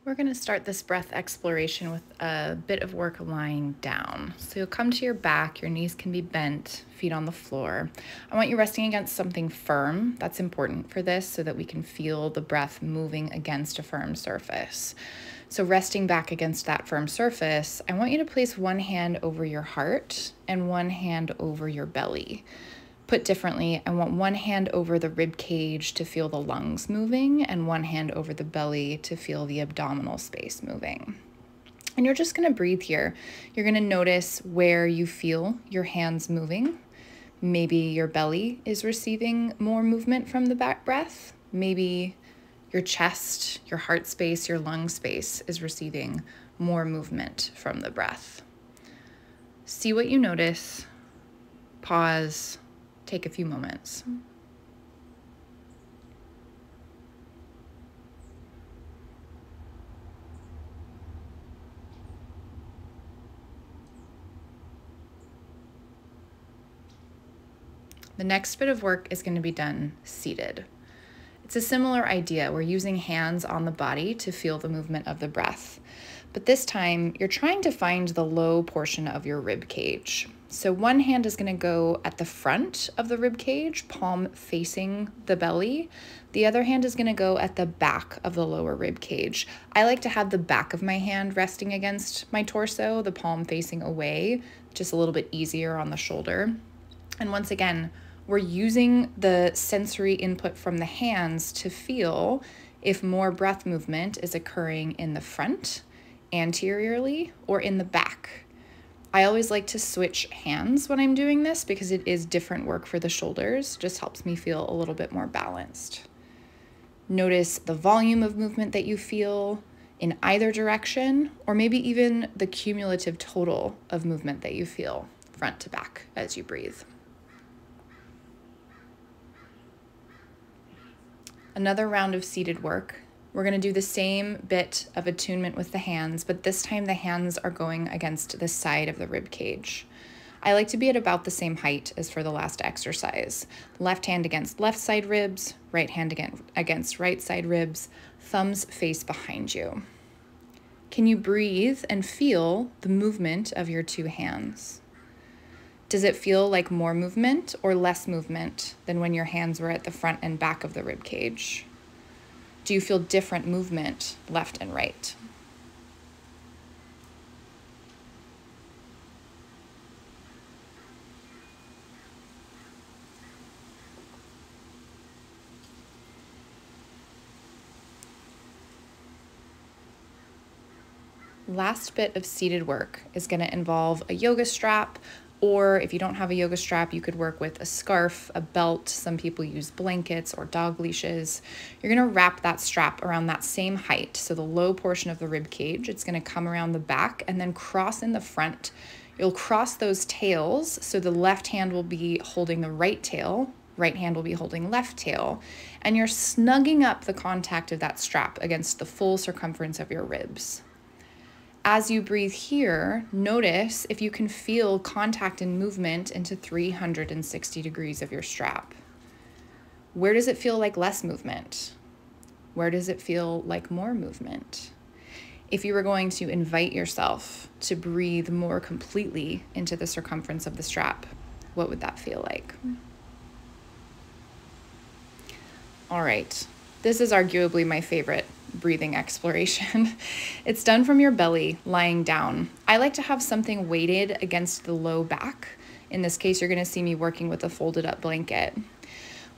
We're going to start this breath exploration with a bit of work lying down. So you'll come to your back, your knees can be bent, feet on the floor. I want you resting against something firm. That's important for this so that we can feel the breath moving against a firm surface. So resting back against that firm surface, I want you to place one hand over your heart and one hand over your belly. Put differently, I want one hand over the rib cage to feel the lungs moving and one hand over the belly to feel the abdominal space moving. And you're just gonna breathe here. You're gonna notice where you feel your hands moving. Maybe your belly is receiving more movement from the back breath. Maybe your chest, your heart space, your lung space is receiving more movement from the breath. See what you notice, pause, take a few moments. The next bit of work is going to be done seated. It's a similar idea. We're using hands on the body to feel the movement of the breath. But this time, you're trying to find the low portion of your rib cage. So one hand is going to go at the front of the rib cage, palm facing the belly. The other hand is going to go at the back of the lower rib cage. I like to have the back of my hand resting against my torso, the palm facing away, just a little bit easier on the shoulder. And once again, we're using the sensory input from the hands to feel if more breath movement is occurring in the front, anteriorly, or in the back. I always like to switch hands when I'm doing this because it is different work for the shoulders, just helps me feel a little bit more balanced. Notice the volume of movement that you feel in either direction, or maybe even the cumulative total of movement that you feel front to back as you breathe. Another round of seated work. We're going to do the same bit of attunement with the hands, but this time the hands are going against the side of the rib cage. I like to be at about the same height as for the last exercise. Left hand against left side ribs, right hand against right side ribs, thumbs face behind you. Can you breathe and feel the movement of your two hands? Does it feel like more movement or less movement than when your hands were at the front and back of the rib cage? Do you feel different movement left and right? Last bit of seated work is going to involve a yoga strap, or if you don't have a yoga strap, you could work with a scarf, a belt. Some people use blankets or dog leashes. You're going to wrap that strap around that same height, so the low portion of the rib cage. It's going to come around the back and then cross in the front. You'll cross those tails, so the left hand will be holding the right tail, right hand will be holding left tail, and you're snugging up the contact of that strap against the full circumference of your ribs. As you breathe here, notice if you can feel contact and movement into 360 degrees of your strap. Where does it feel like less movement? Where does it feel like more movement? If you were going to invite yourself to breathe more completely into the circumference of the strap, what would that feel like? All right, this is arguably my favorite breathing exploration. It's done from your belly, lying down. I like to have something weighted against the low back. In this case, you're going to see me working with a folded up blanket.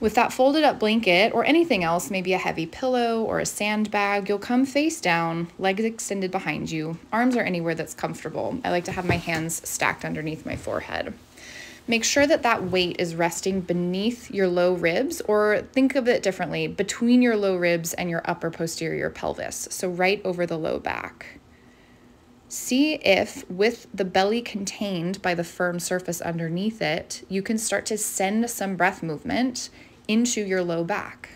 With that folded up blanket or anything else, maybe a heavy pillow or a sandbag, you'll come face down, legs extended behind you. Arms are anywhere that's comfortable. I like to have my hands stacked underneath my forehead. Make sure that that weight is resting beneath your low ribs, or think of it differently, between your low ribs and your upper posterior pelvis, so right over the low back. See if, with the belly contained by the firm surface underneath it, you can start to send some breath movement into your low back.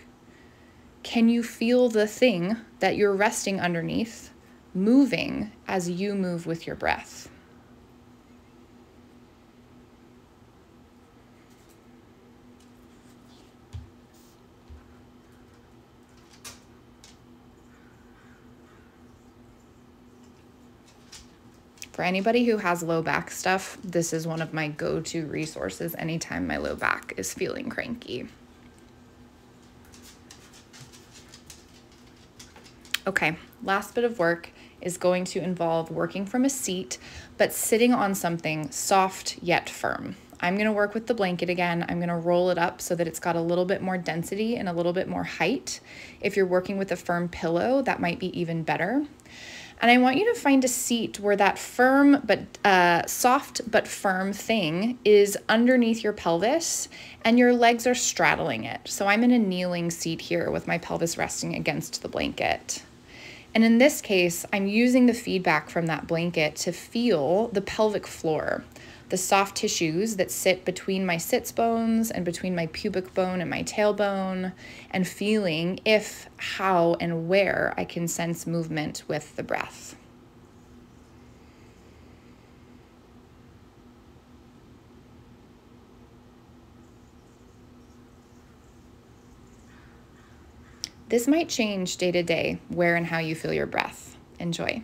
Can you feel the thing that you're resting underneath moving as you move with your breath? For anybody who has low back stuff, this is one of my go-to resources anytime my low back is feeling cranky. Okay, last bit of work is going to involve working from a seat, but sitting on something soft yet firm. I'm gonna work with the blanket again. I'm gonna roll it up so that it's got a little bit more density and a little bit more height. If you're working with a firm pillow, that might be even better. And I want you to find a seat where that firm but soft but firm thing is underneath your pelvis and your legs are straddling it. So I'm in a kneeling seat here with my pelvis resting against the blanket. And in this case, I'm using the feedback from that blanket to feel the pelvic floor, the soft tissues that sit between my sits bones and between my pubic bone and my tailbone, and feeling if, how, and where I can sense movement with the breath. This might change day to day where and how you feel your breath. Enjoy.